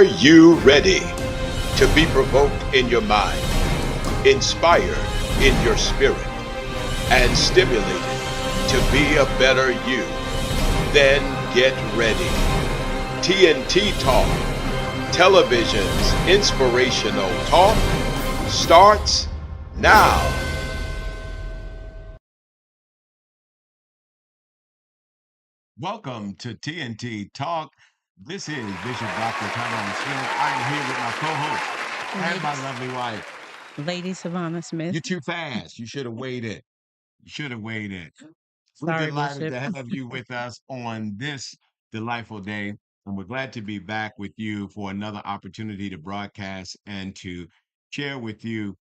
Are you ready to be provoked in your mind, inspired in your spirit, and stimulated to be a better you? Then get ready. TnT Talk, television's inspirational talk, starts now. Welcome to TnT Talk. This is Bishop Dr. Tyrone Smith. I am here with my co-host and my lovely wife. Lady Savannah Smith. You're too fast. You should have waited. You should have waited. We're Sorry, delighted Bishop. to have you with us on this delightful day. And we're glad to be back with you for another opportunity to broadcast and to share with you.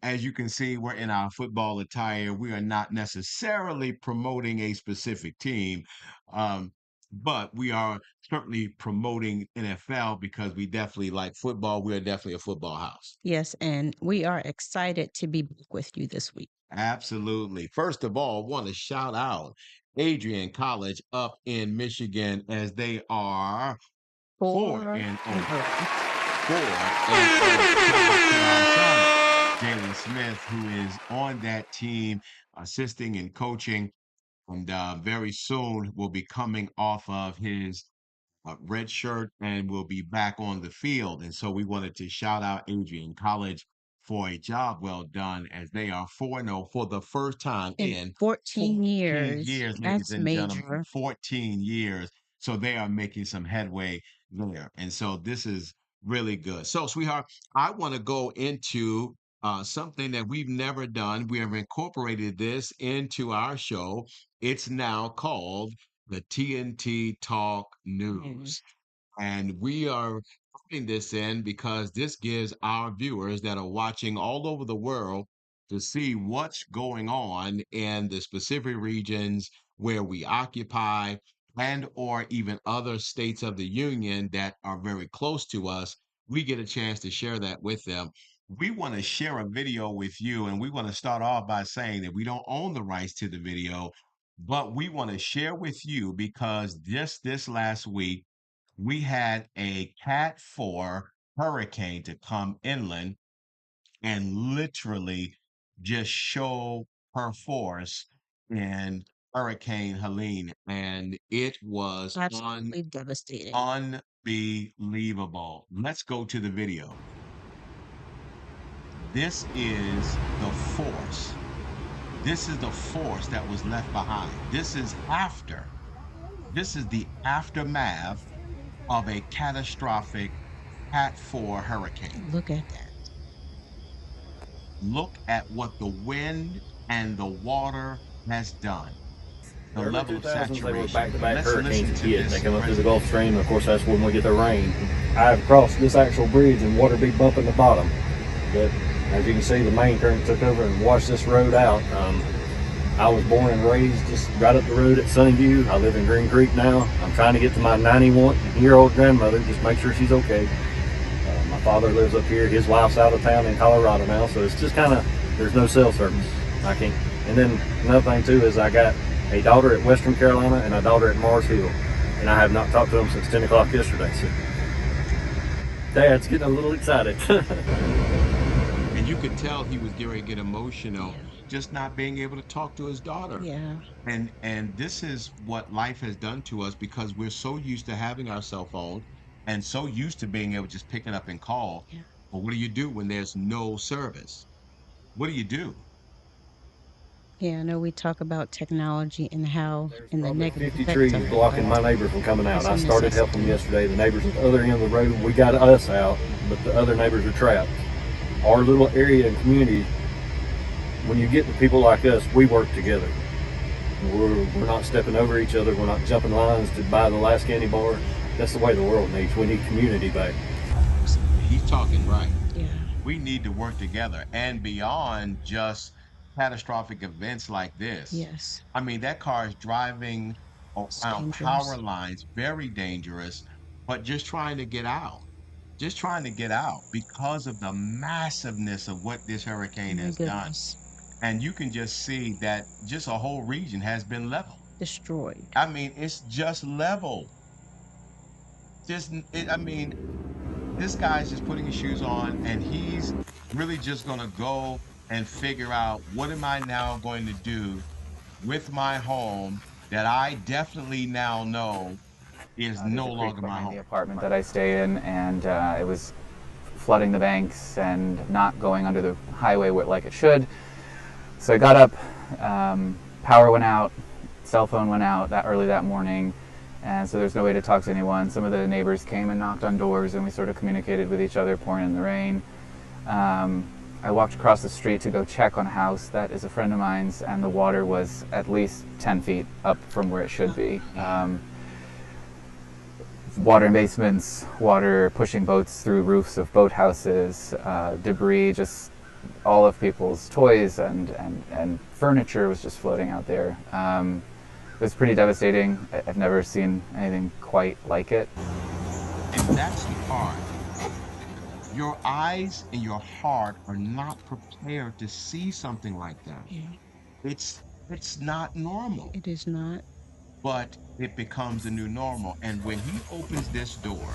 As you can see, we're in our football attire. We are not necessarily promoting a specific team, um, but we are certainly promoting NFL because we definitely like football. We are definitely a football house. Yes, and we are excited to be back with you this week. Absolutely. First of all, want to shout out Adrian College up in Michigan as they are 4-0. 4-0. Shout out to our son, Jalen Smith, who is on that team, assisting and coaching, and very soon will be coming off of his red shirt and will be back on the field. And so we wanted to shout out Adrian College for a job well done as they are 4-0 for the first time in 14 years. years, ladies That's and gentlemen. major. 14 years. So they are making some headway there. And so this is really good. So, sweetheart, I want to go into something that we've never done. We have incorporated this into our show. It's now called the TnT Talk News. And we are putting this in because this gives our viewers that are watching all over the world to see what's going on in the specific regions where we occupy and or even other states of the union that are very close to us. We get a chance to share that with them. We want to share a video with you, and we want to start off by saying that we don't own the rights to the video, but we want to share with you because just this last week we had a Cat 4 hurricane to come inland and literally just show her force in Hurricane Helene. And it was Absolutely devastating. unbelievable. Let's go to the video. This is the force. This is the force that was left behind. This is the aftermath of a catastrophic Cat 4 hurricane. Look at that. Look at what the wind and the water has done. The Early level of 2000s, they were saturation. back-to-back Let's hurricanes listen that to hit. this They come up through the president. Gulf Stream. Of course, that's when we get the rain. I've crossed this actual bridge and water be bumping the bottom. But as you can see, the main current took over and washed this road out. I was born and raised just right up the road at Sunnyview. I live in Green Creek now. I'm trying to get to my 91-year-old grandmother, just make sure she's okay. My father lives up here. His wife's out of town in Colorado now, so it's just kind of, there's no cell service. I can't. And then another thing too is I got a daughter at Western Carolina and a daughter at Mars Hill, and I have not talked to them since 10 o'clock yesterday. So Dad's getting a little excited. And you could tell he was getting ready to get emotional, just not being able to talk to his daughter. Yeah. And this is what life has done to us because we're so used to having our cell phone and so used to being able to just pick it up and call. Yeah. But what do you do when there's no service? What do you do? Yeah, I know we talk about technology and how There's and the probably negative 50 effects trees of it, blocking my but neighbor from coming out. it's I a started helping them necessity. yesterday. The neighbors at the other end of the road, we got us out, but the other neighbors are trapped. Our little area and community, when you get to people like us, we work together. We're not stepping over each other. We're not jumping lines to buy the last candy bar. That's the way the world needs. We need community back. He's talking right. Yeah. We need to work together and beyond just catastrophic events like this. Yes. I mean, that car is driving It's around power dangerous. lines, very dangerous, but just trying to get out. Just trying to get out because of the massiveness of what this hurricane My has done. goodness. And you can just see that just a whole region has been leveled. Destroyed. I mean, it's just leveled. I mean, this guy's just putting his shoes on and he's really just going to go and figure out what am I now going to do with my home that I definitely now know is There's no a creek longer my behind home. the apartment that I stay in, and it was flooding the banks and not going under the highway like it should. So I got up, power went out, cell phone went out that early that morning, and so there's no way to talk to anyone. Some of the neighbors came and knocked on doors, and we sort of communicated with each other, pouring in the rain. I walked across the street to go check on a house that is a friend of mine's, and the water was at least 10 feet up from where it should be. Water in basements, water pushing boats through roofs of boathouses, debris, just all of people's toys and furniture was just floating out there. It was pretty devastating. I've never seen anything quite like it. And that's the part. Your eyes and your heart are not prepared to see something like that. Yeah, It's not normal, it is not. but it becomes the new normal. And when he opens this door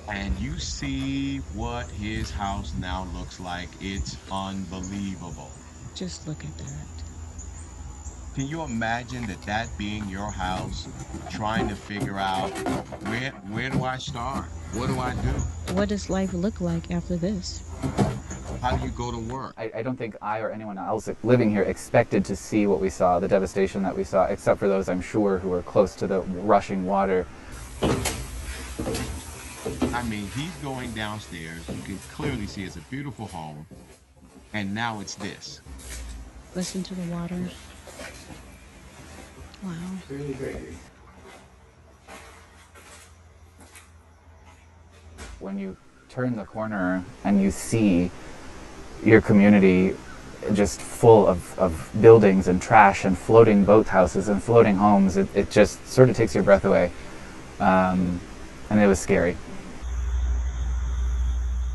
and you see what his house now looks like, it's unbelievable. Just look at that. Can you imagine that being your house, trying to figure out where do I start? What do I do? What does life look like after this? How do you go to work? I don't think I or anyone else living here expected to see what we saw, the devastation that we saw, except for those I'm sure who were close to the rushing water. I mean, he's going downstairs. You can clearly see it's a beautiful home. And now it's this. Listen to the water. Wow. When you turn the corner and you see your community just full of buildings and trash and floating boathouses and floating homes, it just sort of takes your breath away. And it was scary.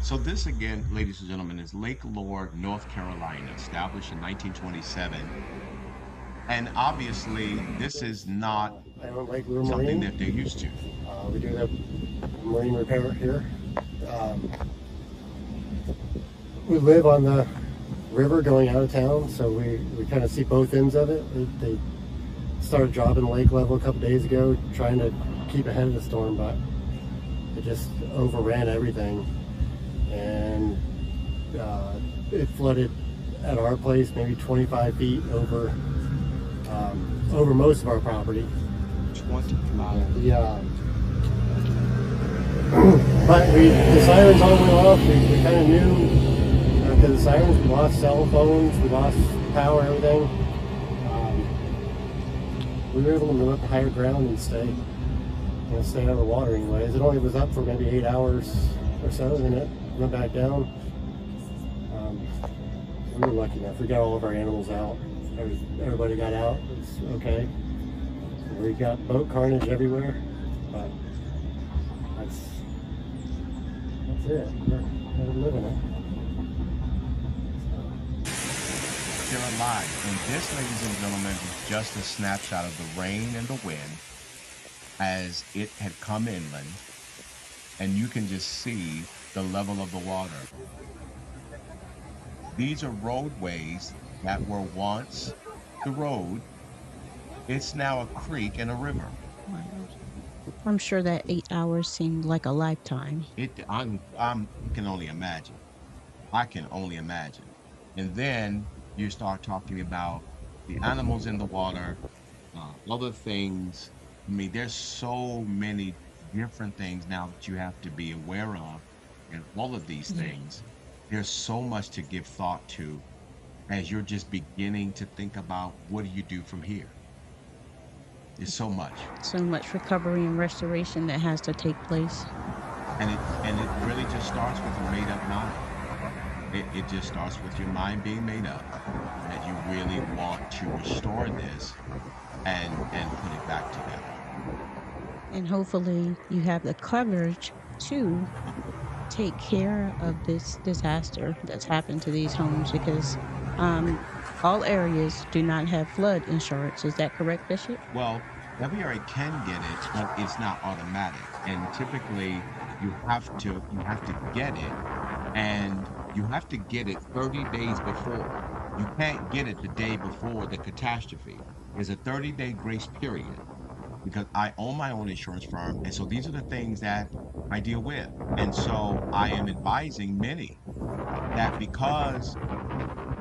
So this again, ladies and gentlemen, is Lake Lord, North Carolina, established in 1927. And obviously, this is not something that they're used to. We do have marine repair here. We live on the river going out of town, so we kind of see both ends of it. They started dropping lake level a couple days ago, trying to keep ahead of the storm, but it just overran everything. And it flooded at our place maybe 25 feet over most of our property. 25. Yeah. But the sirens all went off. We kind of knew because the sirens, we lost cell phones, we lost power, everything. We were able to move up to higher ground and stay out of the water anyways. It only was up for maybe 8 hours or so, then it went back down. We were lucky enough. We got all of our animals out. Everybody got out. It was okay. We got boat carnage everywhere, but that's it. We're living it. They're alive. And this, ladies and gentlemen, is just a snapshot of the rain and the wind as it had come inland. And you can just see the level of the water. These are roadways that were once the road. It's now a creek and a river. Wow. I'm sure that 8 hours seemed like a lifetime. I can only imagine. I can only imagine. And then you start talking about the animals in the water, other things. I mean, there's so many different things now that you have to be aware of, and all of these things. There's so much to give thought to as you're just beginning to think about what do you do from here. There's so much. So much recovery and restoration that has to take place. And it really just starts with a made up mind. It just starts with your mind being made up that you really want to restore this and put it back together. And hopefully you have the courage to take care of this disaster that's happened to these homes, because all areas do not have flood insurance. Is that correct, Bishop? Well, every area can get it, but it's not automatic. and typically you have to get it, and you have to get it 30 days before. You can't get it the day before the catastrophe. There's a 30-day grace period because I own my own insurance firm, and so these are the things that I deal with. And so I am advising many that because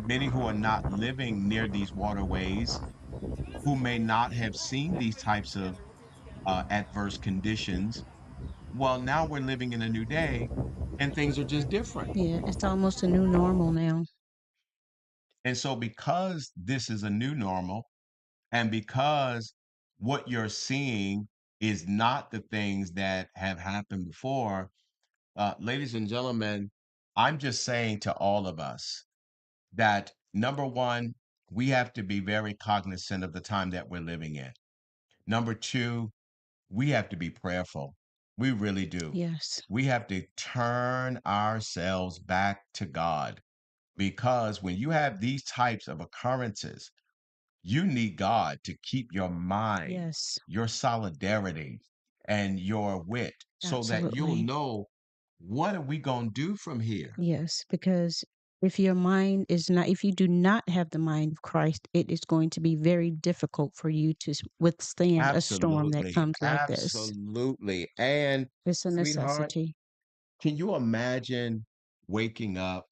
many who are not living near these waterways, who may not have seen these types of adverse conditions, well, now we're living in a new day and things are just different. Yeah, it's almost a new normal now. And so, because this is a new normal, and because what you're seeing is not the things that have happened before, ladies and gentlemen, I'm just saying to all of us that number one, we have to be very cognizant of the time that we're living in. Number two, we have to be prayerful. We really do. Yes, We have to turn ourselves back to God because when you have these types of occurrences, you need God to keep your mind, yes, your solidarity, and your wit so that you'll absolutely. know what are we going to do from here? Yes, because if your mind is not, if you do not have the mind of Christ, it is going to be very difficult for you to withstand a storm that Absolutely. comes like this. Absolutely. And, It's a sweetheart, necessity. can you imagine waking up?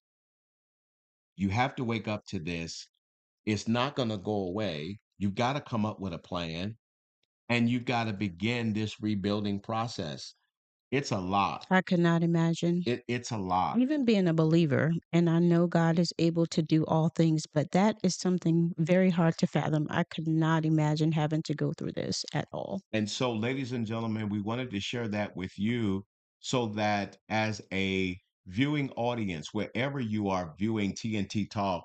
You have to wake up to this. It's not going to go away. You've got to come up with a plan and you've got to begin this rebuilding process. It's a lot. I could not imagine It's a lot. even being a believer, and I know God is able to do all things, but that is something very hard to fathom. I could not imagine having to go through this at all. And so, ladies and gentlemen, we wanted to share that with you so that as a viewing audience, wherever you are viewing TNT Talk,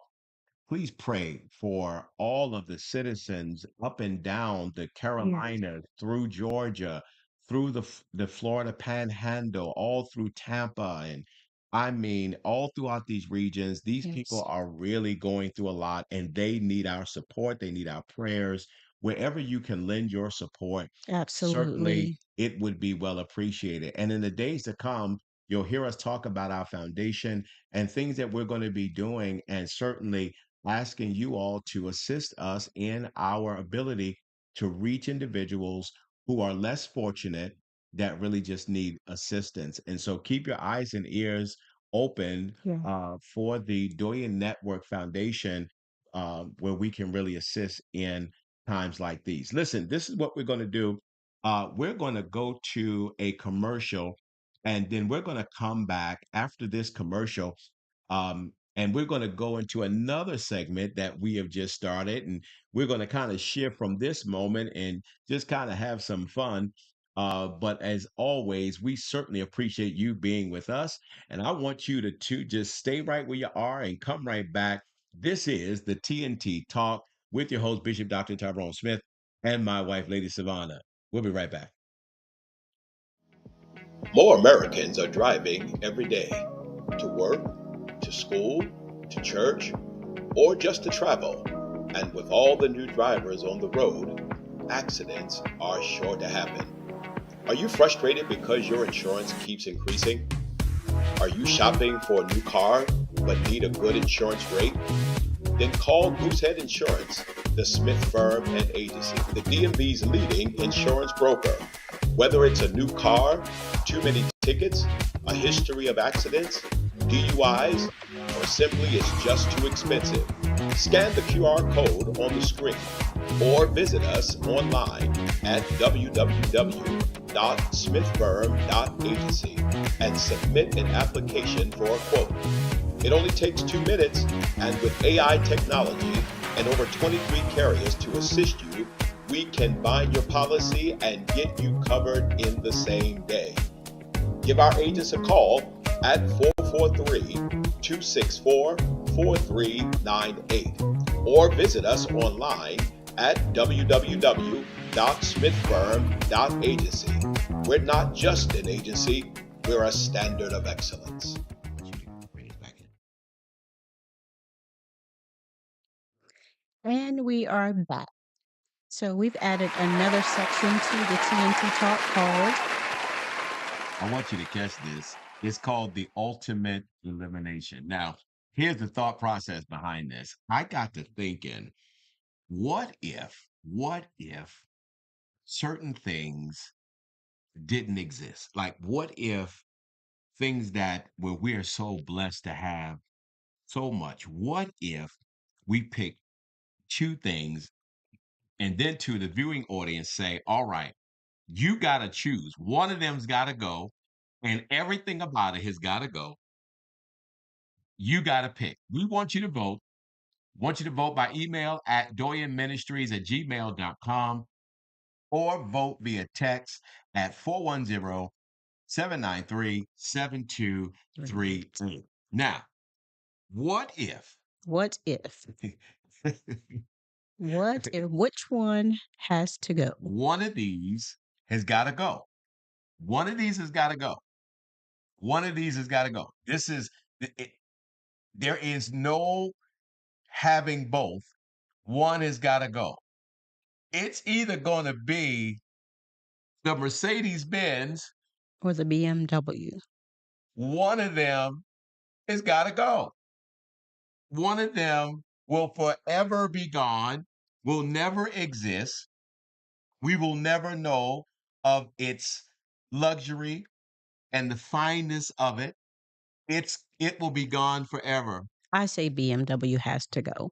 please pray for all of the citizens up and down the Yes, Carolinas, through Georgia, through the Florida Panhandle, all through Tampa, and I mean, all throughout these regions. These people yes, are really going through a lot, and they need our support. They need our prayers. Wherever you can lend your support, certainly absolutely. it would be well appreciated. And in the days to come, you'll hear us talk about our foundation and things that we're going to be doing, and certainly asking you all to assist us in our ability to reach individuals who are less fortunate that really just need assistance. And so keep your eyes and ears open Yeah. for the Doyen Network Foundation, where we can really assist in times like these. Listen, this is what we're going to do. We're going to go to a commercial, and then we're going to come back after this commercial. And we're going to go into another segment that we have just started. And we're going to kind of shift from this moment and just kind of have some fun. But as always, we certainly appreciate you being with us. And I want you to just stay right where you are and come right back. This is the TNT Talk with your host, Bishop Dr. Tyrone Smith, and my wife, Lady Savannah. We'll be right back. More Americans are driving every day to work, to school, to church, or just to travel. And with all the new drivers on the road, accidents are sure to happen. Are you frustrated because your insurance keeps increasing? Are you shopping for a new car but need a good insurance rate? Then call Goosehead Insurance, the Smith Firm and Agency, the DMV's leading insurance broker. Whether it's a new car, too many tickets, a history of accidents, DUIs, or simply it's just too expensive, scan the QR code on the screen or visit us online at www.smithfirm.agency and submit an application for a quote. It only takes 2 minutes, and with AI technology and over 23 carriers to assist you, we can bind your policy and get you covered in the same day. Give our agents a call at 443-264-4398 or visit us online at www.smithfirm.agency. We're not just an agency, we're a standard of excellence. And we are back. So we've added another section to the TNT Talk called I want you to catch this. It's called the ultimate elimination. Now, here's the thought process behind this. I got to thinking, what if certain things didn't exist? Like, what if things that where we are so blessed to have so much, what if we pick two things and then to the viewing audience say, all right, you got to choose. One of them's got to go, and everything about it has got to go. You got to pick. We want you to vote. Want you to vote by email at doyenministries@gmail.com or vote via text at 410-793-7238. Now, what if What if? What if? Which one has to go? one of these has got to go? One of these has got to go. One of these has got to go. This is, there is no having both. One has got to go. It's either going to be the Mercedes Benz, Or the BMW? one of them has got to go. One of them will forever be gone, will never exist. We will never know of its luxury and the fineness of it. It will be gone forever. I say BMW has to go.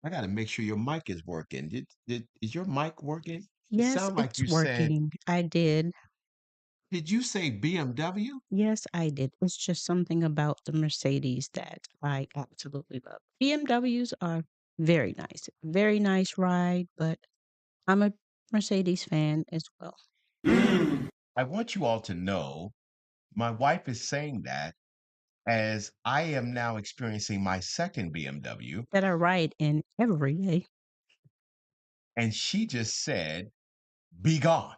I got to make sure your mic is working. Is your mic working? It Yes, sounds like it's you said, working. I did. did you say BMW? Yes, I did. It's just something about the Mercedes that I absolutely love. BMWs are very nice ride, but I'm a Mercedes fan as well. I want you all to know my wife is saying that as I am now experiencing my second BMW, That I ride in every day. and she just said, be gone.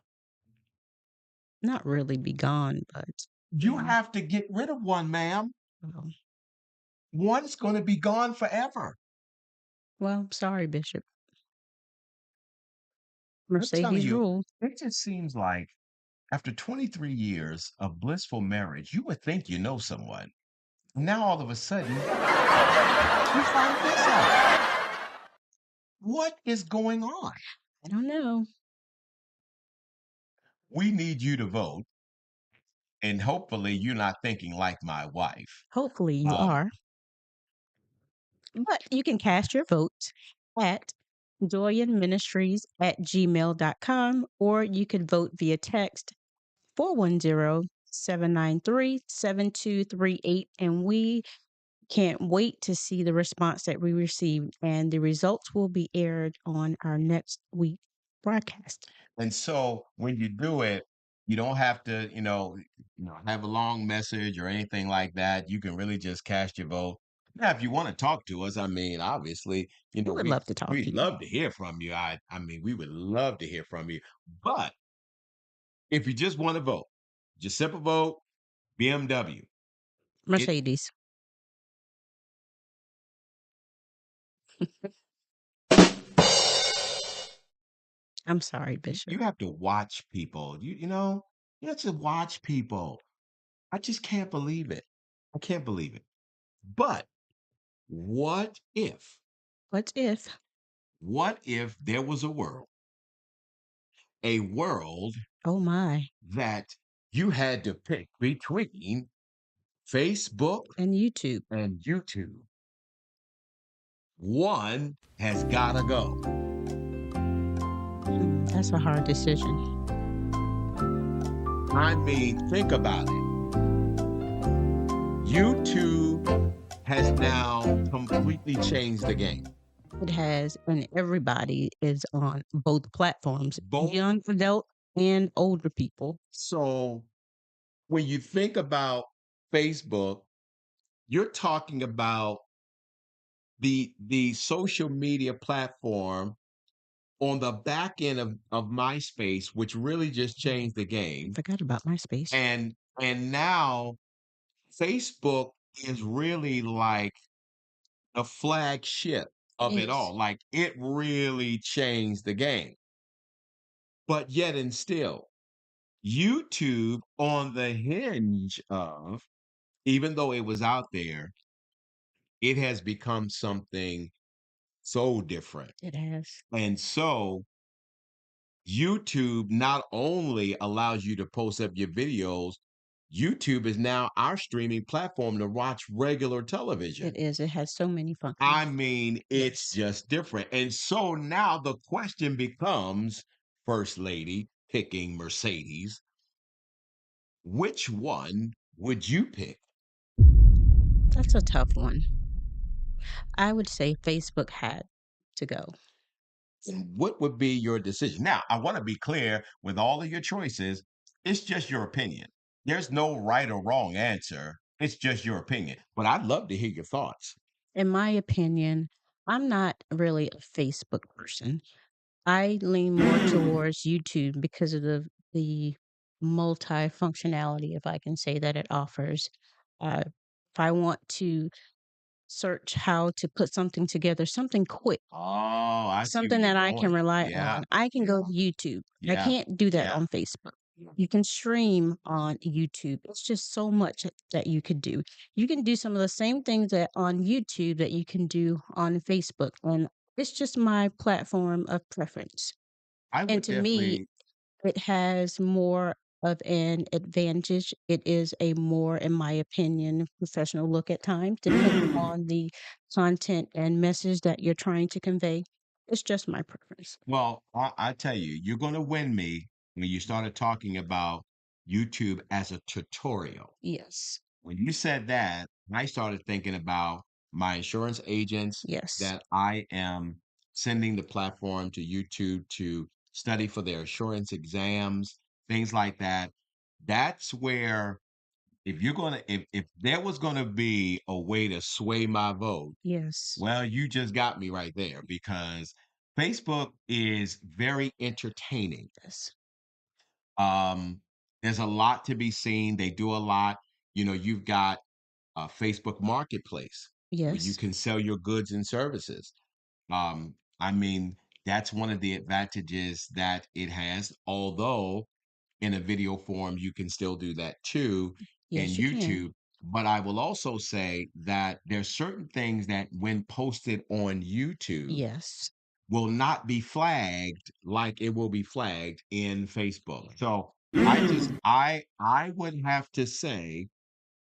Not really be gone, but You yeah. have to get rid of one, ma'am. Well, One's going to be gone forever. sorry, Bishop. I'm telling Mercedes you, rule. it just seems like after 23 years of blissful marriage, you would think you know someone. Now all of a sudden, you find this out. What is going on? I don't know. We need you to vote. And hopefully you're not thinking like my wife. Hopefully you Um, are. But you can cast your votes at doyenministries@gmail.com, or you could vote via text 410-793-7238. And we can't wait to see the response that we received. And the results will be aired on our next week broadcast. and so when you do it, you don't have to, have a long message or anything like that. You can really just cast your vote. Now, if you want to talk to us, I mean, obviously, We would love to talk to we'd you. love to hear from you. I mean, we would love to hear from you. But if you just want to vote, just simple vote, BMW. Mercedes. I'm sorry, Bishop. You have to watch people. You have to watch people. I just can't believe it. I can't believe it. But what if, What if? what if there was a world Oh my. that you had to pick between Facebook And YouTube. and YouTube? One has got to go. That's a hard decision. I mean, think about it. YouTube has now completely changed the game. It has, and everybody is on both platforms, Both. young adult and older people. So when you think about Facebook, you're talking about the social media platform on the back end of MySpace, which really just changed the game. Forgot about MySpace. And now Facebook is really like the flagship of it all. Like it really changed the game. But yet and still, YouTube on the hinge of, even though it was out there, it has become something so different. It has. And so YouTube not only allows you to post up your videos, YouTube is now our streaming platform to watch regular television. It is. It has so many I functions. mean, it's Yes. just different. And so now the question becomes, First Lady picking Mercedes, which one would you pick? That's a tough one. I would say Facebook had to go. And what would be your decision? Now, I want to be clear with all of your choices, it's just your opinion. There's no right or wrong answer. It's just your opinion. But I'd love to hear your thoughts. In my opinion, I'm not really a Facebook person. I lean more towards YouTube because of the multi-functionality, if I can say that it offers. If I want to search how to put something together, something quick, Oh, I see where something you're that I can going. rely Yeah, on, I can go to YouTube. I yeah, can't do that yeah. on Facebook. You can stream on YouTube. It's just so much that you could do. You can do some of the same things that on YouTube that you can do on Facebook. And it's just my platform of preference. I And would to me, definitely. it has more of an advantage. It is a more, in my opinion, professional look at times, depending on the content and message that you're trying to convey. It's just my preference. Well, I tell you, you're going to win me when you started talking about YouTube as a tutorial. Yes. When you said that, I started thinking about my insurance agents Yes. that I am sending the platform to YouTube to study for their insurance exams, things like that. That's where, if you're going to, if there was going to be a way to sway my vote, Yes. well, you just got me right there because Facebook is very entertaining. Yes. Um, there's a lot to be seen. They do a lot. You've got a Facebook Marketplace where you Yes. can sell your goods and services. I mean, that's one of the advantages that it has. Although in a video form, you can still do that too in Yes, you can. YouTube. But I will also say that there's certain things that when posted on YouTube Yes. will not be flagged like it will be flagged in Facebook. So I would have to say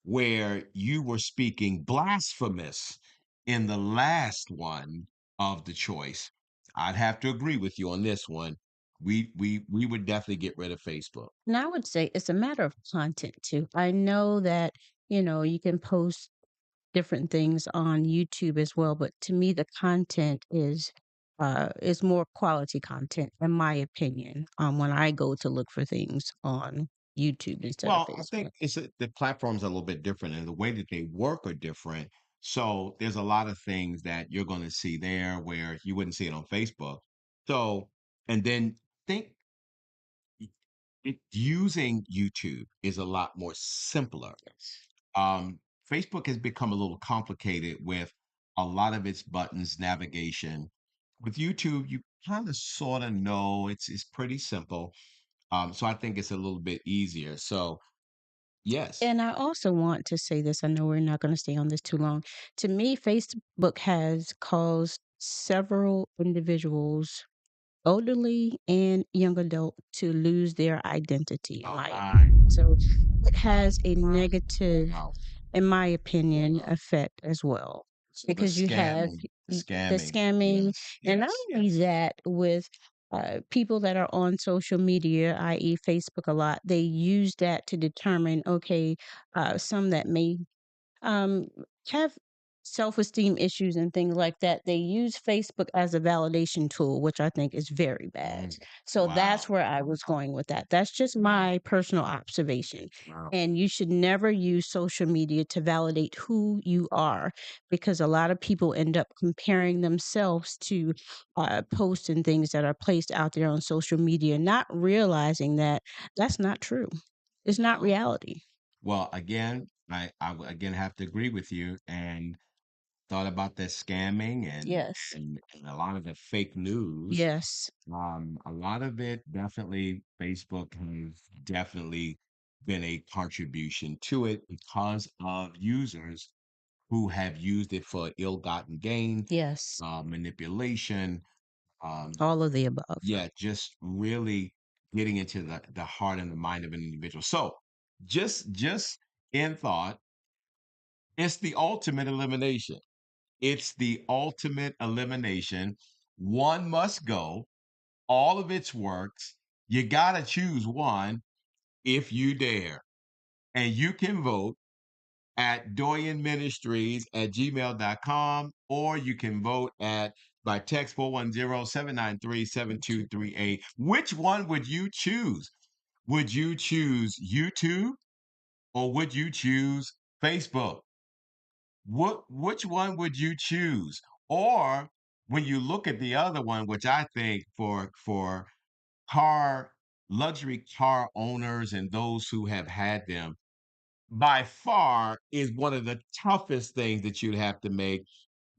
where you were speaking blasphemous in the last one of the choice, I'd have to agree with you on this one. We would definitely get rid of Facebook. And I would say it's a matter of content too. I know that, you can post different things on YouTube as well, but to me the content is more quality content in my opinion. When I go to look for things on YouTube instead of Well, I think Facebook. the platforms are a little bit different and the way that they work are different. So there's a lot of things that you're going to see there where you wouldn't see it on Facebook. So, and then think using YouTube is a lot more simpler. Yes. Facebook has become a little complicated with a lot of its buttons, navigation. With YouTube, you kind of sort of know it's pretty simple. So I think it's a little bit easier. So yes. And I also want to say this. I know we're not going to stay on this too long. To me, Facebook has caused several individuals, elderly and young adult, to lose their identity, in Oh my my. opinion. So it has a negative, Wow. in my opinion, effect as well. So the Because you have scamming, the the scamming. scamming, Yes, and not yes. only that, with people that are on social media, i.e., Facebook a lot, they use that to determine, okay, some that may um, have self-esteem issues and things like that, they use Facebook as a validation tool, which I think is very bad. Mm, So that's wow. where I was going with that. That's just my personal observation. Wow. And you should never use social media to validate who you are, because a lot of people end up comparing themselves to posts and things that are placed out there on social media, not realizing that that's not true. It's not Wow. reality. Well, again, I would again have to agree with you. And thought about that scamming Yes. and a lot of the fake news. Yes. A lot of it definitely Facebook has definitely been a contribution to it because of users who have used it for ill-gotten gain, Yes. manipulation, um, All of the above. yeah, just really getting into the heart and the mind of an individual. So just in thought, it's the ultimate elimination. It's the ultimate elimination. One must go, all of its works. You gotta choose one if you dare. And you can vote at doyenministries@gmail.com, or you can vote at by text 410-793-7238. Which one would you choose? Would you choose YouTube or would you choose Facebook? Which one would you choose? Or when you look at the other one, which I think for car luxury car owners and those who have had them, by far is one of the toughest things that you'd have to make.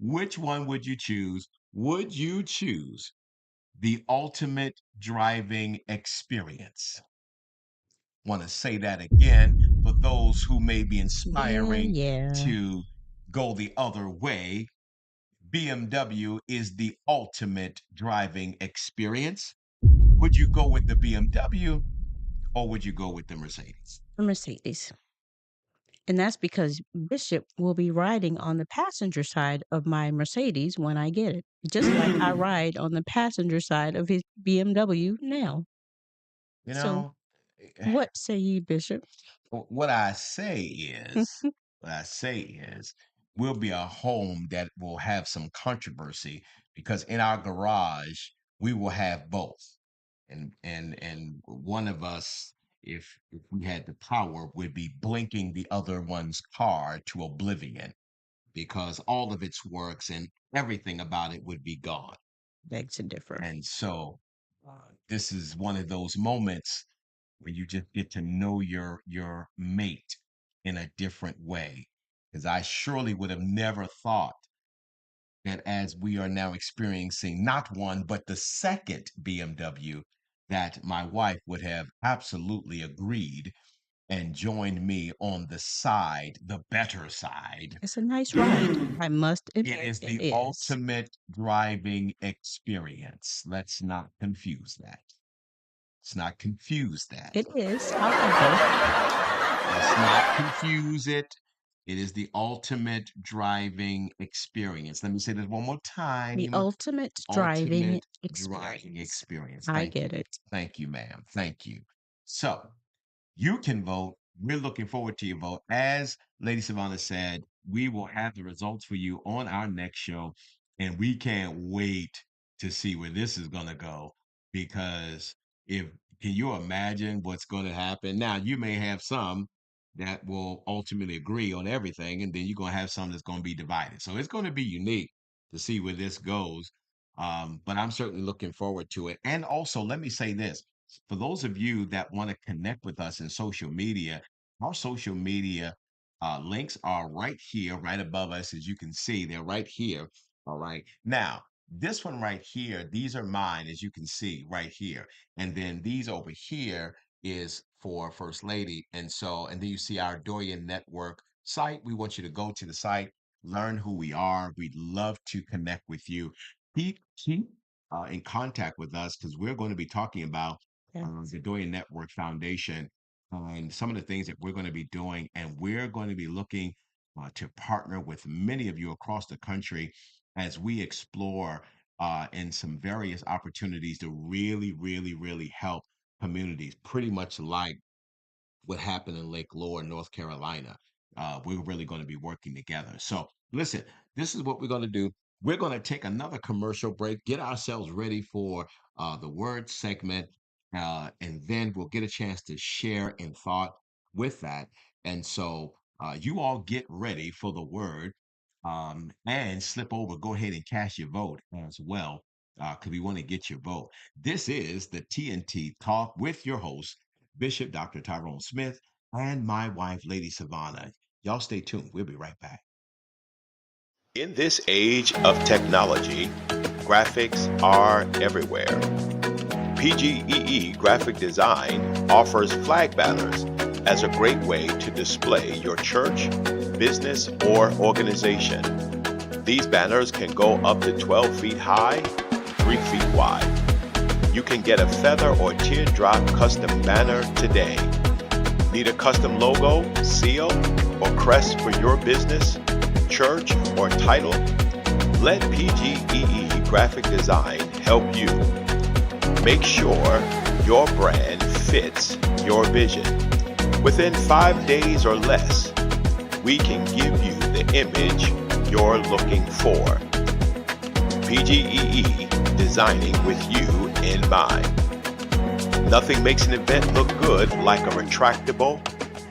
Which one would you choose? Would you choose the ultimate driving experience? Want to say that again for those who may be Yeah, inspiring yeah. to go the other way. BMW is the ultimate driving experience. Would you go with the BMW or would you go with the Mercedes? Mercedes. And that's because Bishop will be riding on the passenger side of my Mercedes when I get it, just like I ride on the passenger side of his BMW now. You So, know, what say you, Bishop? what I say is, what I say is, we'll be a home that will have some controversy because in our garage we will have both, and one of us, if we had the power, would be blinking the other one's car to oblivion because all of its works and everything about it would be gone. Beg to differ. And so, this is one of those moments where you just get to know your mate in a different way. Because I surely would have never thought that as we are now experiencing not one but the second BMW, that my wife would have absolutely agreed and joined me on the side, the better side. It's a nice ride. I must It admit is it the is. ultimate driving experience. Let's not confuse that. Let's not confuse that. It is. However, Let's not confuse it. It is the ultimate driving experience. Let me say this one more the time. ultimate driving Ultimate driving experience. experience. I Thank get you. it. Thank you, ma'am. Thank you. So, you can vote. We're looking forward to your vote. As Lady Savannah said, we will have the results for you on our next show. And we can't wait to see where this is going to go. Because if can you imagine what's going to happen? Now, you may have some that will ultimately agree on everything, and then you're going to have some that's going to be divided. So it's going to be unique to see where this goes. But I'm certainly looking forward to it. And also, let me say this for those of you that want to connect with us in social media, our social media links are right here, right above us. As you can see, they're right here. All right. Now, this one right here, these are mine, as you can see right here. And then these over here is for First Lady. And so, and then you see our Dorian Network site. We want you to go to the site, learn who we are. We'd love to connect with you. Keep in contact with us because we're going to be talking about Yes. the Dorian Network Foundation and some of the things that we're going to be doing. And we're going to be looking to partner with many of you across the country as we explore in some various opportunities to really, really, really help communities, pretty much like what happened in Lake Lore, North Carolina. We're really going to be working together. So, listen, this is what we're going to do. We're going to take another commercial break, get ourselves ready for the word segment, and then we'll get a chance to share in thought with that. And so, you all get ready for the word and slip over, go ahead and cast your vote as well, because we want to get your vote. This is the TnT Talk with your host, Bishop Dr. Tyrone Smith, and my wife, Lady Savannah. Y'all stay tuned. We'll be right back. In this age of technology, graphics are everywhere. PGEE Graphic Design offers flag banners as a great way to display your church, business, or organization. These banners can go up to 12 feet high, 3 feet wide. You can get a feather or teardrop custom banner today. Need a custom logo, seal, or crest for your business, church, or title? Let PGEE Graphic Design help you. Make sure your brand fits your vision. Within 5 days or less, we can give you the image you're looking for. PGEE, designing with you in mind. Nothing makes an event look good like a retractable,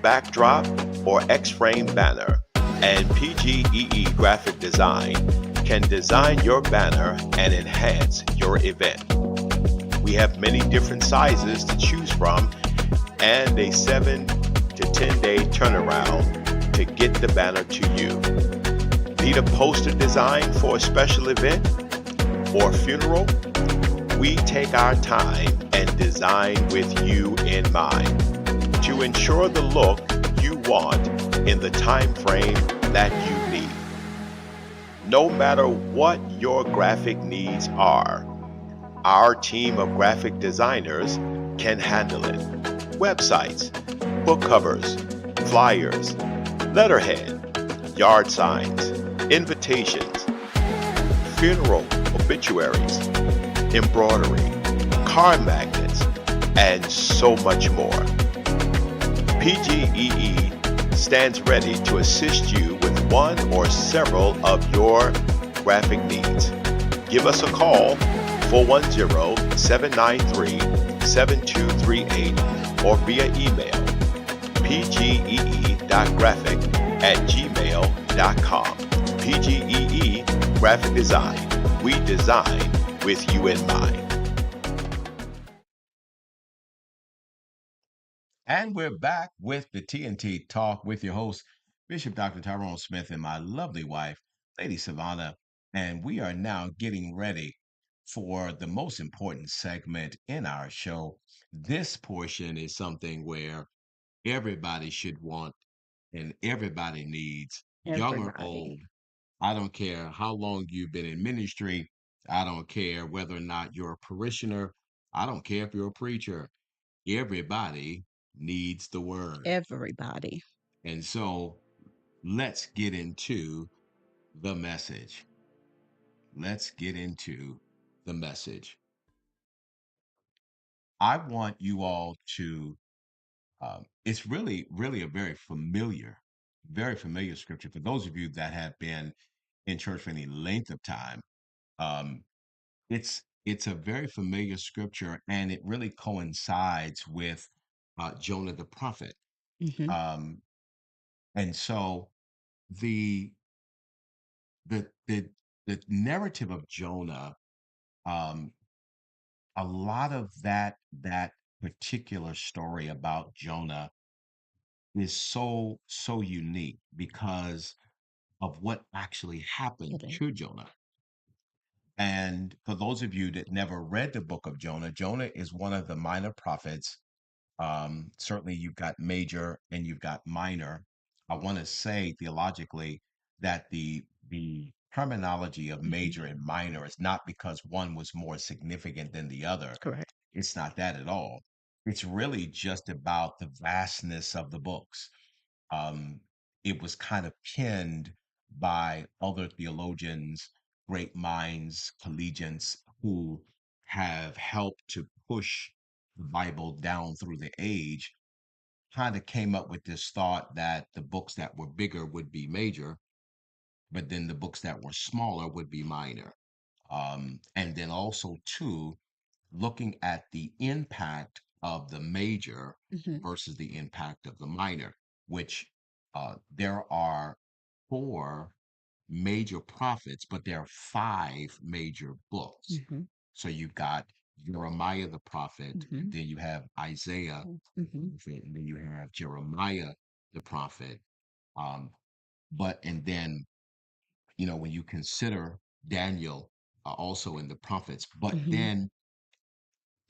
backdrop, or X-frame banner, and PGEE Graphic Design can design your banner and enhance your event. We have many different sizes to choose from and a 7 to 10 day turnaround to get the banner to you. Need a poster design for a special event or funeral? We take our time and design with you in mind to ensure the look you want in the time frame that you need. No matter what your graphic needs are, our team of graphic designers can handle it. Websites, book covers, flyers, letterhead, yard signs, invitations, funeral obituaries, embroidery, car magnets, and so much more. PGEE stands ready to assist you with one or several of your graphic needs. Give us a call 410-793-7238 or via email pgee.graphic@gmail.com. PGEE Graphic Design. We design with you in mind. And we're back with the TnT Talk with your host, Bishop Dr. Tyrone Smith, and my lovely wife, Lady Savannah. And we are now getting ready for the most important segment in our show. This portion is something where everybody should want and everybody needs, young or Everybody. old. I don't care how long you've been in ministry. I don't care whether or not you're a parishioner. I don't care if you're a preacher. Everybody needs the word. Everybody. And so let's get into the message. Let's get into the message. I want you all to, it's really a very familiar scripture. For those of you that have been in church for any length of time, um, it's a very familiar scripture, and it really coincides with Jonah the prophet. Hmm. Um, and so the the the the narrative of Jonah, um, a lot of that particular story about Jonah is so unique because of what actually happened It is. to Jonah. And for those of you that never read the book of Jonah, Jonah is one of the minor prophets. Certainly, you've got major and you've got minor. I want to say theologically that the terminology of Hmm. major and minor is not because one was more significant than the other. Correct. It's not that at all. It's really just about the vastness of the books. Um, it was kind of penned by other theologians, great minds, collegians who have helped to push the Bible down through the age, kind of came up with this thought that the books that were bigger would be major, but then the books that were smaller would be minor. And then also, too, looking at the impact of the major Hmm. versus the impact of the minor, which there are four major prophets, but there are five major books. Hmm. So you've got Jeremiah the prophet, Hmm. and then you have Isaiah the Hmm. prophet, and then you have Jeremiah the prophet. Um, but and then when you consider Daniel also in the prophets, but Hmm. then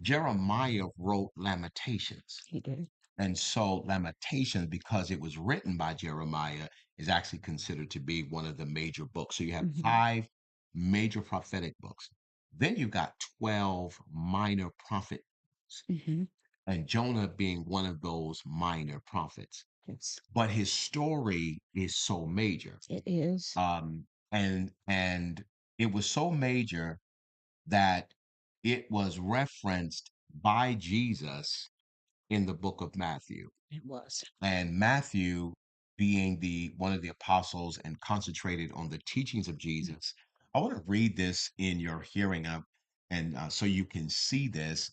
Jeremiah wrote Lamentations. He did. And so Lamentations, because it was written by Jeremiah, is actually considered to be one of the major books. So you have Hmm. 5 major prophetic books. Then you got 12 minor prophet books, Hmm. and Jonah being one of those minor prophets. Yes, But his story is so major. it is. And it was so major that it was referenced by Jesus in the book of Matthew. It was. And Matthew, being the one of the apostles and concentrated on the teachings of Jesus, I want to read this in your hearing up, and so you can see this.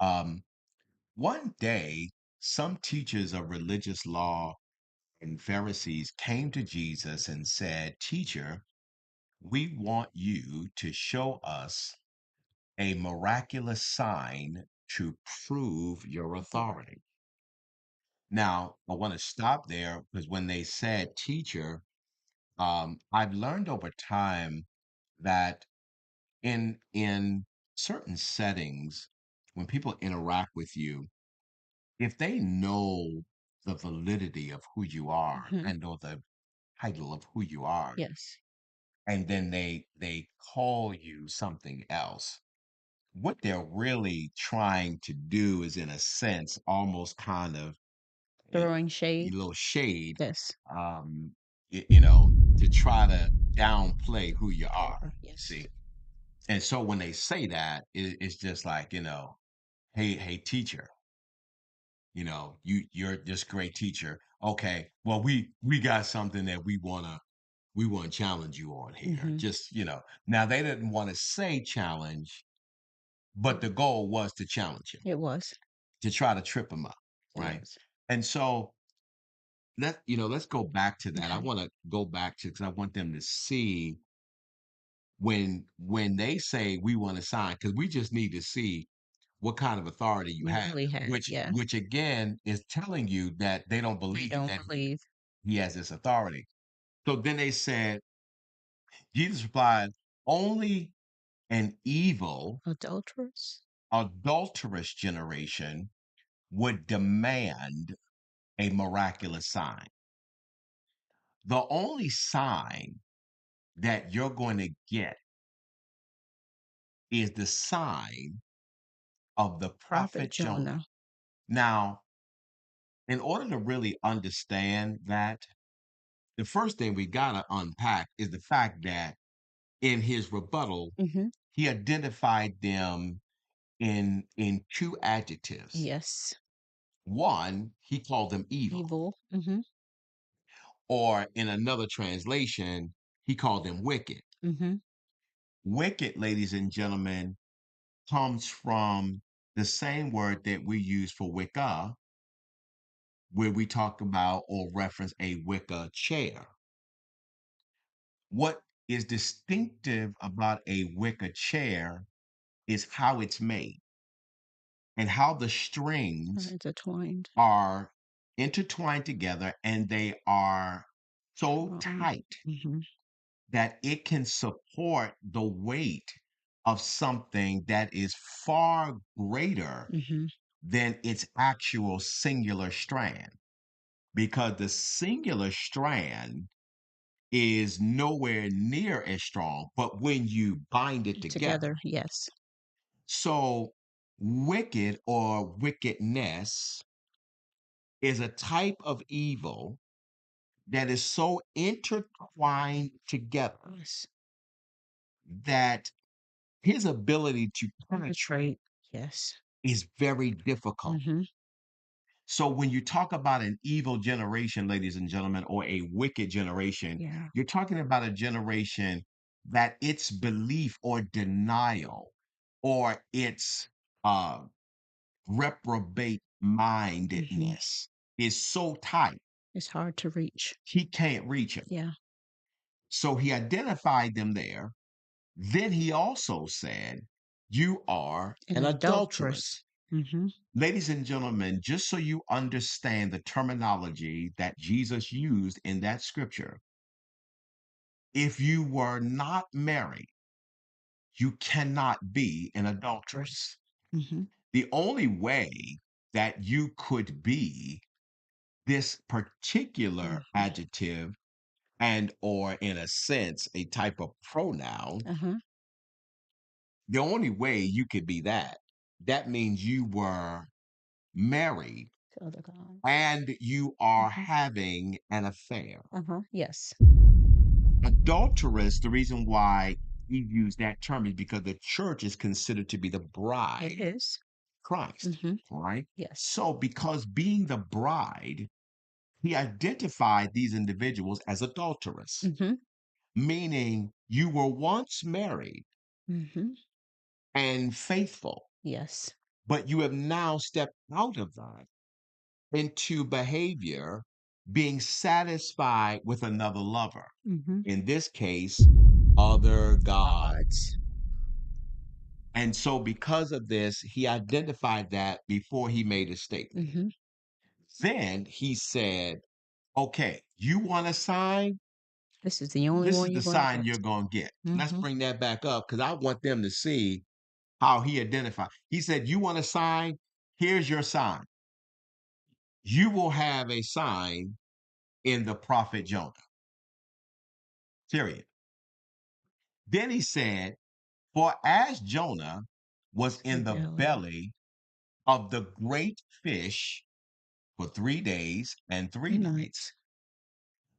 Um, One day, some teachers of religious law and Pharisees came to Jesus and said, "Teacher, we want you to show us a miraculous sign to prove your authority." Now, I want to stop there because when they said teacher, I've learned over time that in certain settings, when people interact with you, if they know the validity of who you are Hmm. and know the title of who you are, Yes. and then they call you something else, what they're really trying to do is, in a sense, almost kind of a, Throwing a shade. little shade, Yes. um, you know, to try to downplay who you are. Yes. See, and so when they say that, it's just like, hey, teacher, you're this great teacher. Okay, well, we got something that we want to challenge you on here. Hmm. Just, now they didn't want to say challenge, but the goal was to challenge him, It was. to try to trip him up, It right? was. And so let's go back to that. I Okay. want to go back to, because I want them to see when they say we want to sign, because we just need to see what kind of authority you You have, really had. which Yeah. which again is telling you that they don't They believe don't that believe. he has this authority. So then they said, Jesus replied, only an evil, Adulterous. adulterous generation would demand a miraculous sign. The only sign that you're going to get is the sign of the Prophet prophet Jonah. Jonah. Now, in order to really understand that, the first thing we got to unpack is the fact that in his rebuttal, Hmm. he identified them in 2 adjectives. Yes. One, he called them evil, Evil. Hmm. or in another translation, he called them wicked. Hmm. Wicked, ladies and gentlemen, comes from the same word that we use for Wicca, where we talk about or reference a Wicca chair. What is distinctive about a Wicca chair is how it's made and how the strings Intertwined. are intertwined together, and they are so Strong. tight Hmm. that it can support the weight of something that is far greater Hmm. than its actual singular strand, because the singular strand is nowhere near as strong, but when you bind it Together. together. Yes. So, wicked or wickedness is a type of evil that is so intertwined together Yes. that his ability to penetrate Yes. is very difficult. Hmm. So when you talk about an evil generation, ladies and gentlemen, or a wicked generation, Yeah. you're talking about a generation that its belief or denial or its uh, reprobate Hmm. mindedness is so tight, It's hard to reach. he can't reach him. Yeah. So he identified them there. Then he also said, "You are An an adulteress. adulteress." Hmm. Ladies and gentlemen, just so you understand the terminology that Jesus used in that scripture, if you were not married, you cannot be an adulteress. Mhm. The only way that you could be this particular Mhm. adjective and or in a sense a type of pronoun, Uh-huh. the only way you could be that means you were married To other gods. and you are Mhm. having an affair. Uh-huh. Yes. Adulteress, the reason why he used that term is because the church is considered to be the It bride, is. Christ, Mhm. right? Yes. So, because being the bride, he identified these individuals as adulterous, Mhm. meaning you were once married Mhm. and faithful, Yes. but you have now stepped out of that into behavior being satisfied with another lover. Mhm. In this case, other God. Gods. And so, because of this, he identified that before he made a statement. Mhm. Then he said, okay, you want a sign? This is the only This one is the you're going to sign get. you're going to get. Let's Mhm. bring that back up because I want them to see how he identified. He said, you want a sign? Here's your sign. You will have a sign in the prophet Jonah. Period. Then he said, for as Jonah was The in the belly. belly of the great fish for 3 days and three Three nights, nights.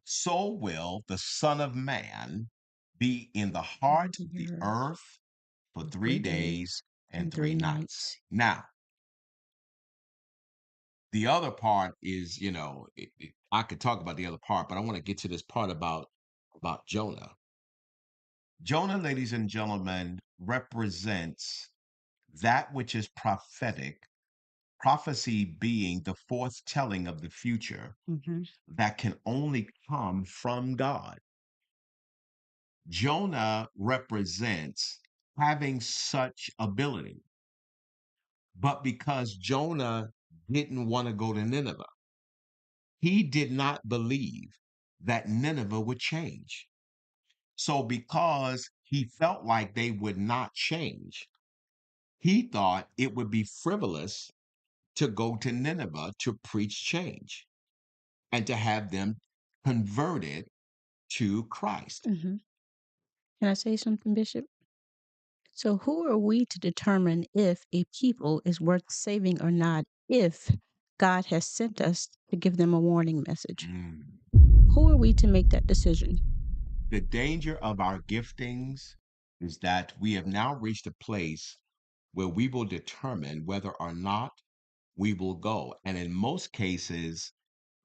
so will the Son of Man be in the On heart of the the earth earth for for 3 3 days days and and three three nights. nights. Now, the other part is, I could talk about the other part, but I want to get to this part about Jonah. Jonah, ladies and gentlemen, represents that which is prophetic, prophecy being the foretelling of the future Mhm. that can only come from God. Jonah represents having such ability, but because Jonah didn't want to go to Nineveh, he did not believe that Nineveh would change. So, because he felt like they would not change, he thought it would be frivolous to go to Nineveh to preach change and to have them converted to Christ. Mhm. Can I say something, Bishop? So, who are we to determine if a people is worth saving or not if God has sent us to give them a warning message? Mm. Who are we to make that decision? The danger of our giftings is that we have now reached a place where we will determine whether or not we will go. And in most cases,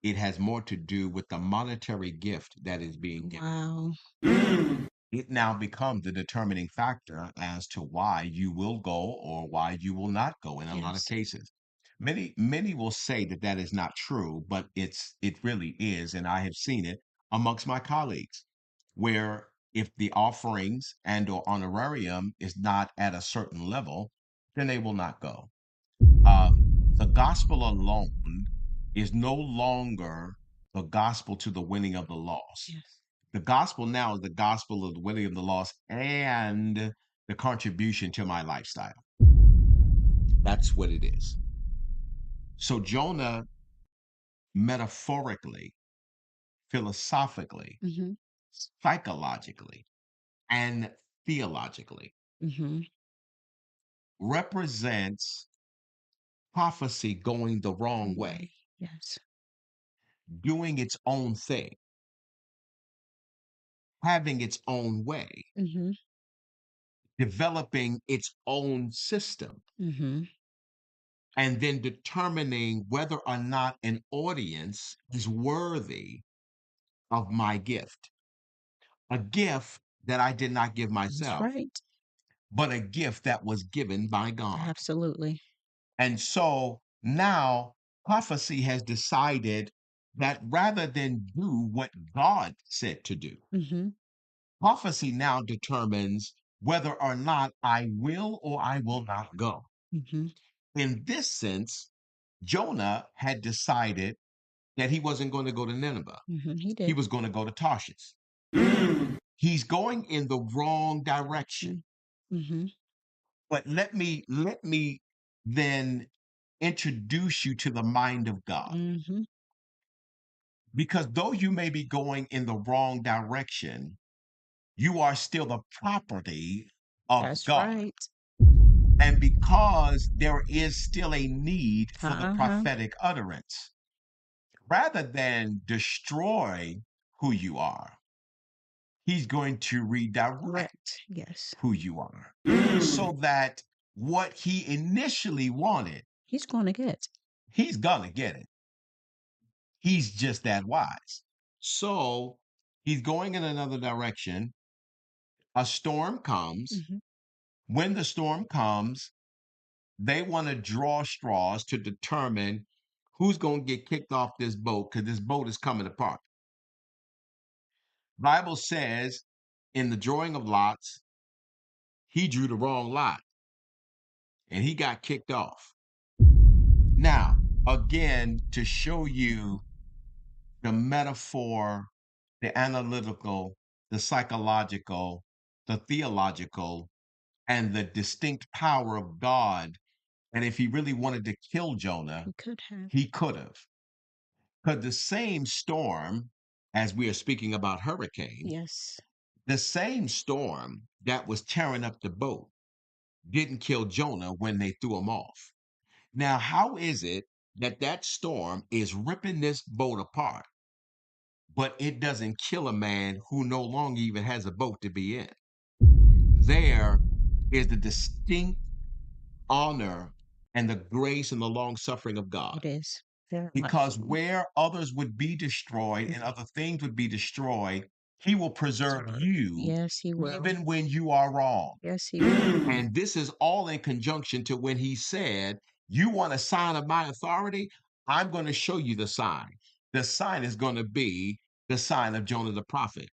it has more to do with the monetary gift that is being given. Wow. It now becomes the determining factor as to why you will go or why you will not go in a lot of Yes. cases. Many will say that that is not true, but it really is, and I have seen it amongst my colleagues, where if the offerings and or honorarium is not at a certain level, then they will not go. The gospel alone is no longer the gospel to the winning of the lost. Yes. The gospel now is the gospel of the winning of the lost and the contribution to my lifestyle. That's what it is. So Jonah, metaphorically, philosophically, Mhm. psychologically, and theologically, Mhm. represents prophecy going the wrong Wrong way, way. Yes. doing its own thing, having its own way, Mhm. developing its own system, Mhm. and then determining whether or not an audience is worthy of my gift. A gift that I did not give That's myself, right. but a gift that was given by God. Absolutely. And so now prophecy has decided that rather than do what God said to do, Mhm. prophecy now determines whether or not I will or I will not go. Mhm. In this sense, Jonah had decided that he wasn't going to go to Nineveh. Mhm. He He did. was going to go to Tarshish. He's going in the wrong direction. Mm-hmm. But let me then introduce you to the mind of God. Mm-hmm. Because though you may be going in the wrong direction, you are still the property of That's God. right. And because there is still a need for the Uh-huh. prophetic utterance, rather than destroy who you are, he's going to redirect Correct. Yes. who you are so that what he initially wanted, He's going to get. he's going to get it. He's just that wise. So he's going in another direction. A storm comes. Mm-hmm. When the storm comes, they want to draw straws to determine who's going to get kicked off this boat because this boat is coming apart. Bible says in the drawing of lots, he drew the wrong lot and he got kicked off. Now, again, to show you the metaphor, the analytical, the psychological, the theological, and the distinct power of God. And if he really wanted to kill Jonah, He could have. he could have. Because the same storm, as we are speaking about hurricane, Yes. the same storm that was tearing up the boat didn't kill Jonah when they threw him off. Now, how is it that that storm is ripping this boat apart, but it doesn't kill a man who no longer even has a boat to be in? There is the distinct honor and the grace and the long suffering of God. It is. Very much Because so. where others would be destroyed and other things would be destroyed, he will preserve you Yes, he will. even when you are wrong. Yes, he will. And this is all in conjunction to when he said, you want a sign of my authority? I'm going to show you the sign. The sign is going to be the sign of Jonah the prophet.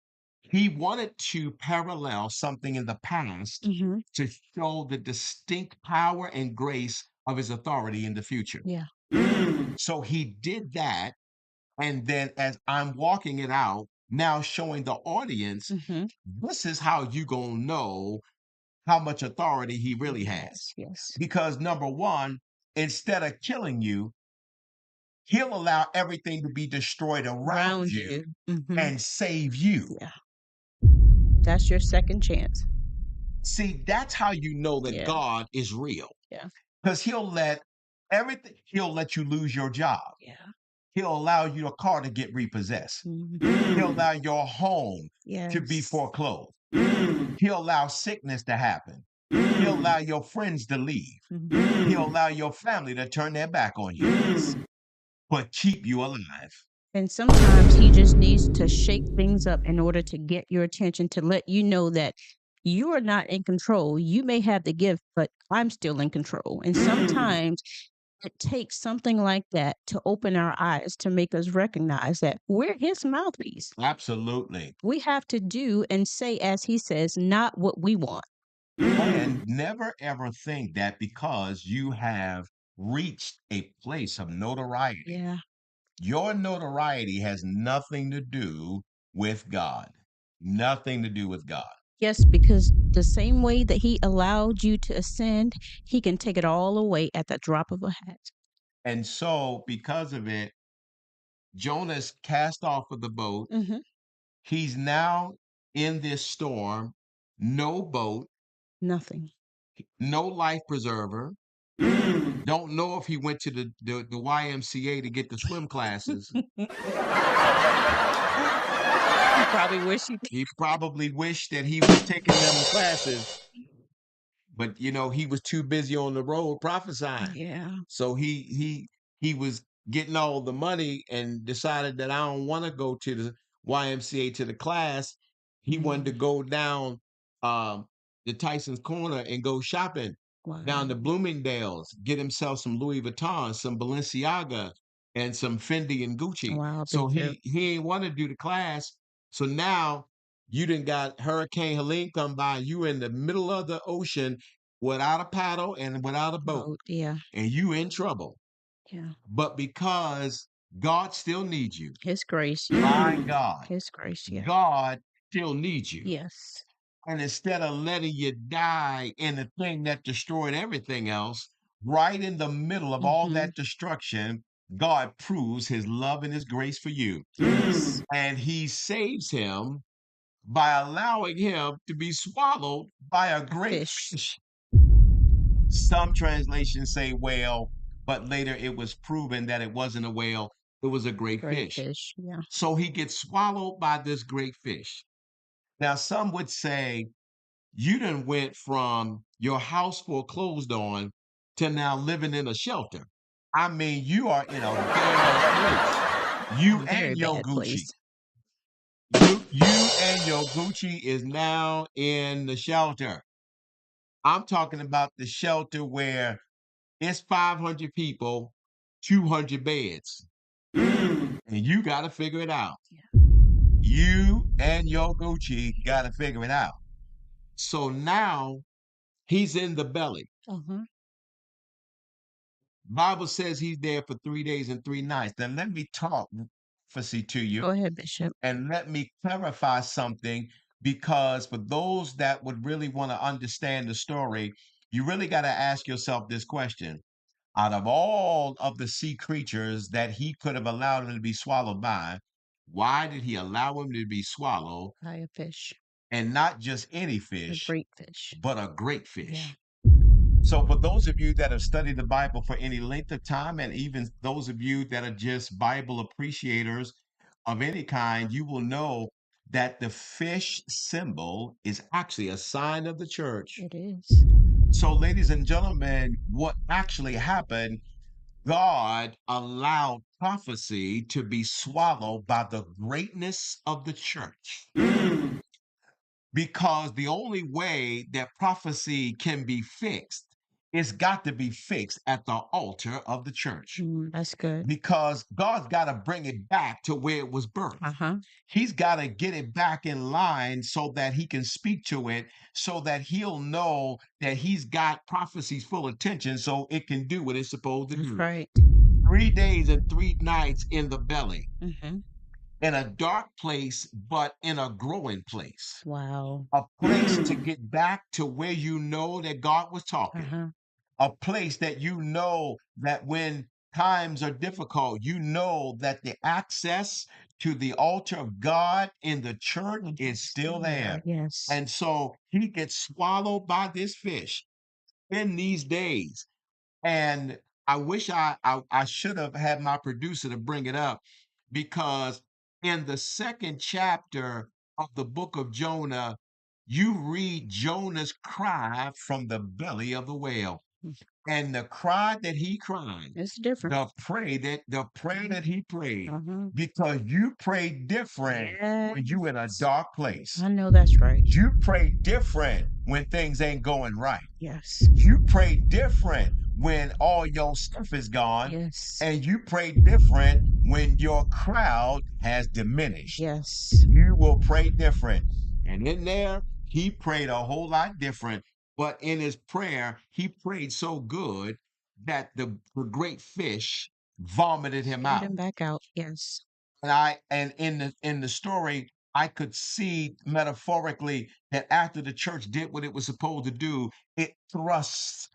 He wanted to parallel something in the past Mm-hmm. to show the distinct power and grace of his authority in the future. Yeah. So he did that. And then as I'm walking it out, now showing the audience, Mm-hmm. this is how you going to know how much authority he really has. Yes. Because number one, instead of killing you, he'll allow everything to be destroyed around you Mm-hmm. and save you. Yeah. That's your second chance. See, that's how you know that Yeah. God is real. Yeah. Because he'll let you lose your job. Yeah. He'll allow your car to get repossessed. Mm-hmm. He'll allow your home to be Yes. foreclosed. He'll allow sickness to happen. He'll allow your friends to leave. Mm-hmm. He'll allow your family to turn their back on you, but keep you alive. And sometimes he just needs to shake things up in order to get your attention, to let you know that you are not in control. You may have the gift, but I'm still in control. And sometimes it takes something like that to open our eyes, to make us recognize that we're his mouthpiece. Absolutely. We have to do and say, as he says, not what we want. And never ever think that because you have reached a place of notoriety, Yeah. your notoriety has nothing to do with God. Nothing to do with God. Yes, because the same way that he allowed you to ascend, he can take it all away at the drop of a hat. And so, because of it, Jonah's cast off of the boat. Mm-hmm. He's now in this storm, no boat, Nothing. no life preserver. Don't know if he went to the YMCA to get the swim classes. You probably wish you did. He probably wished that he was taking them classes, but he was too busy on the road prophesying. Yeah. So he was getting all the money and decided that I don't want to go to the YMCA to the class. He wanted to go down the Tyson's Corner and go shopping down to Wow. Bloomingdale's, get himself some Louis Vuitton, some Balenciaga, and some Fendi and Gucci. Wow. So Big trip. he ain't want to do the class. So now you done got Hurricane Helene come by. You in the middle of the ocean without a paddle and without a boat, Oh, yeah. and you in trouble. Yeah. But because God still needs you, His grace. my God, His grace. Yeah. God still needs you. Yes. And instead of letting you die in the thing that destroyed everything else, right in the middle of all Mm-hmm. that destruction, God proves his love and his grace for you. Yes. And he saves him by allowing him to be swallowed by a great Fish. fish. Some translations say whale, but later it was proven that it wasn't a whale, it was a great Great fish. fish. Yeah. So he gets swallowed by this great fish. Now, some would say, you done went from your house foreclosed on to now living in a shelter. I mean, you are in a bad place. You A very and your bad Gucci. place. You and your Gucci is now in the shelter. I'm talking about the shelter where it's 500 people, 200 beds, and you got to figure it out. Yeah. You and your Gucci got to figure it out. So now he's in the belly. Uh-huh. Bible says he's there for 3 days and 3 nights. Then let me talk prophecy to you Go ahead, Bishop. and let me clarify something, because for those that would really want to understand the story, you really got to ask yourself this question. Out of all of the sea creatures that he could have allowed him to be swallowed by, why did he allow him to be swallowed, By a fish. and not just any A fish, great fish. but a great Yeah. fish? So, for those of you that have studied the Bible for any length of time, and even those of you that are just Bible appreciators of any kind, you will know that the fish symbol is actually a sign of the church. It is. So, ladies and gentlemen, what actually happened, God allowed prophecy to be swallowed by the greatness of the church. Because the only way that prophecy can be fixed, it's got to be fixed at the altar of the church. That's good. Because God's got to bring it back to where it was birthed. Uh-huh. He's got to get it back in line so that he can speak to it, so that he'll know that he's got prophecy's full attention so it can do what it's supposed to That's do. right. 3 days and 3 nights in the belly, Mm-hmm. in a dark place, but in a growing place. Wow. A place to get back to where you know that God was talking. Uh-huh. A place that you know that when times are difficult, you know that the access to the altar of God in the church is still there. Yes. And so he gets swallowed by this fish in these days. And I wish I should have had my producer to bring it up, because in the second chapter of the book of Jonah, you read Jonah's cry from the belly of the whale. And the cry that he cried, It's different. the prayer that he prayed, Uh-huh. because you pray different when you in a Yes. dark place. I know that's right. You pray different when things ain't going right. Yes. You pray different when all your stuff is gone, Yes. and you pray different when your crowd has diminished. Yes. You will pray different. And in there, he prayed a whole lot different. But in his prayer, he prayed so good that the great fish vomited him Spit out. him back out. Yes. And in the story, I could see metaphorically that after the church did what it was supposed to do, it thrusts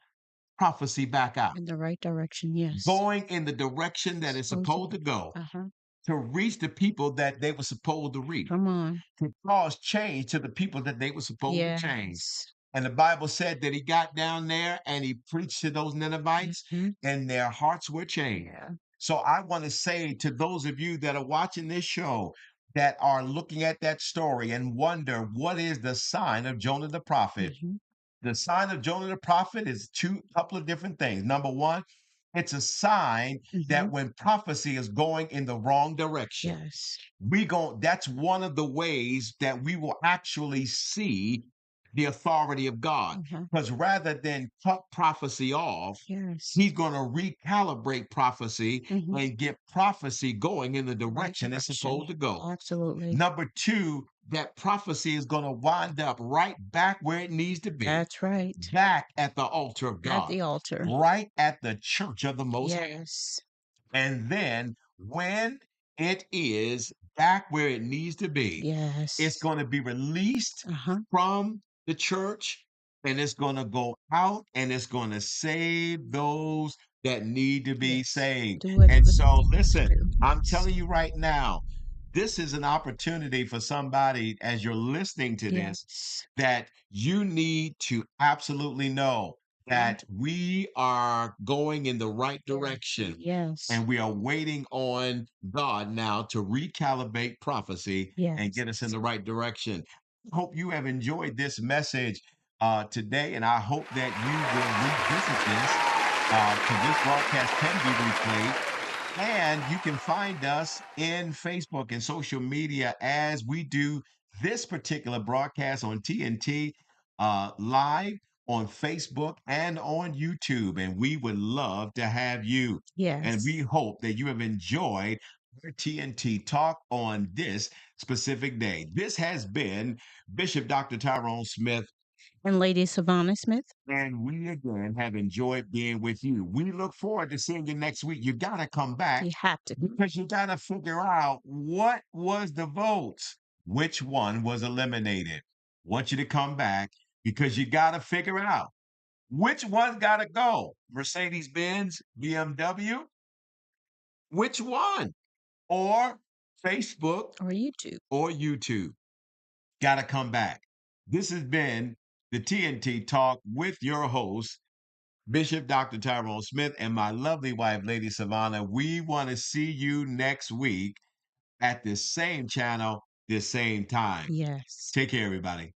prophecy back out, In the right direction. Yes. going in the direction that it's supposed to go, Uh-huh. to reach the people that they were supposed to reach, Come on. to cause change to the people that they were supposed to change. Yes. And the Bible said that he got down there and he preached to those Ninevites, Mhm. and their hearts were changed. Yeah. So I want to say to those of you that are watching this show, that are looking at that story and wonder, what is the sign of Jonah the prophet? Mhm. The sign of Jonah the prophet is couple of different things. Number one, it's a sign that Mhm. when prophecy is going in the wrong direction, Yes. that's one of the ways that we will actually see the authority of God. Uh-huh. Because rather than cut prophecy off, Yes. he's going to recalibrate prophecy Mhm. and get prophecy going in the Right direction it's supposed to go. Absolutely. Number two, that prophecy is going to wind up right back where it needs to be, That's right. back at the altar of At God, the altar. right at the church of the Most High. Yes. And then when it is back where it needs to be. It's Yes. going to be released Uh-huh. from the church, and it's going to go out and it's going to save those that need to be Yes. saved. Do what it And was so, supposed to listen, do. I'm Yes. telling you right now, this is an opportunity for somebody as you're listening to this Yes. that you need to absolutely know that we are going in the right direction Yes. and we are waiting on God now to recalibrate prophecy and Yes. get us in the right direction. Hope you have enjoyed this message today, and I hope that you will revisit this because this broadcast can be replayed. And you can find us in Facebook and social media as we do this particular broadcast on TNT live on Facebook and on YouTube. And we would love to have you. And we Yes. hope that you have enjoyed our TNT talk on this specific day. This has been Bishop Dr. Tyrone Smith, And Lady Savannah Smith, and we again have enjoyed being with you. We look forward to seeing you next week. You got to come back you have to. because you got to figure out what was the votes, which one was eliminated. Want you to come back because you got to figure out which one's got to go. Mercedes Benz, BMW, which one? Or Facebook Or YouTube. or YouTube. Got to come back. This has been the TNT Talk with your host, Bishop Dr. Tyrone Smith, and my lovely wife, Lady Savannah. We want to see you next week at this same channel, this same time. Yes. Take care, everybody.